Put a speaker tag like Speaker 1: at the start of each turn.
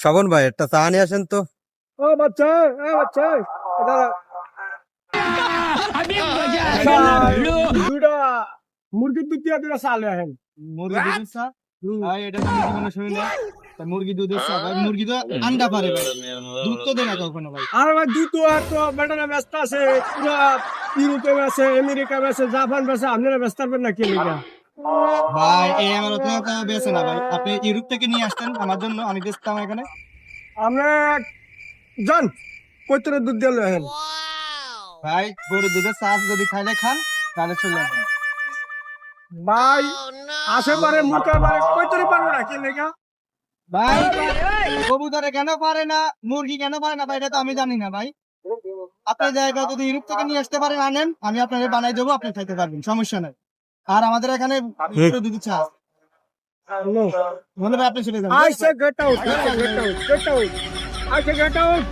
Speaker 1: শবন ভাই একটা চা নিয়ে আসেন তো।
Speaker 2: ও বাচ্চা, বাচ্চা দুটা মুরগির দুধ দিয়ে দুটা চাল আহেন।
Speaker 3: মুরগি দুধের চা ভাই, এটা তো মুরগি কোনো শুনি না। মুরগি দুধের চা ভাই, মুরগি তো আন্ডা পারে ভাই, দুধ তো দেয় না কখনো ভাই।
Speaker 2: আর ভাই দুধ তো আর তো বেটারা ব্যস্ত আছে, পুরা ইউরোপে আছে, আমেরিকা আছে, জাপান আছে, আপনারা ব্যস্ত পারবেন না কি লিগা?
Speaker 3: ভাই এই আমার তো বেছে না ভাই, আপনি ইউরোপ থেকে নিয়ে আসতেন আমার জন্য, আমি বেচতাম এখানে।
Speaker 2: আমরা যান কইতরে দুধ দিয়ে আহেন।
Speaker 3: ভাই গরুর দুধের চা যদি খাইলে খান তাহলে চলে আসেন
Speaker 2: ভাই আসে পারে মুখে পারে কইতরে পারবো না কি লিগা?
Speaker 3: ভাই। কবুতরে কেন পারে না, মুরগি কেন পারে না ভাই, এটা তো আমি জানি না ভাই। আপনার জায়গা যদি ইউরোপ থেকে নিয়ে আসতে পারেন আনেন, আমি আপনাকে বানাই দেবো, আপনি খাইতে পারবেন, সমস্যা নাই। আর আমাদের এখানে গরুর দুধের চা আছে। মনে হয় আপনি চলে যান।
Speaker 2: I say get out, get out, get out, get out. I say get out.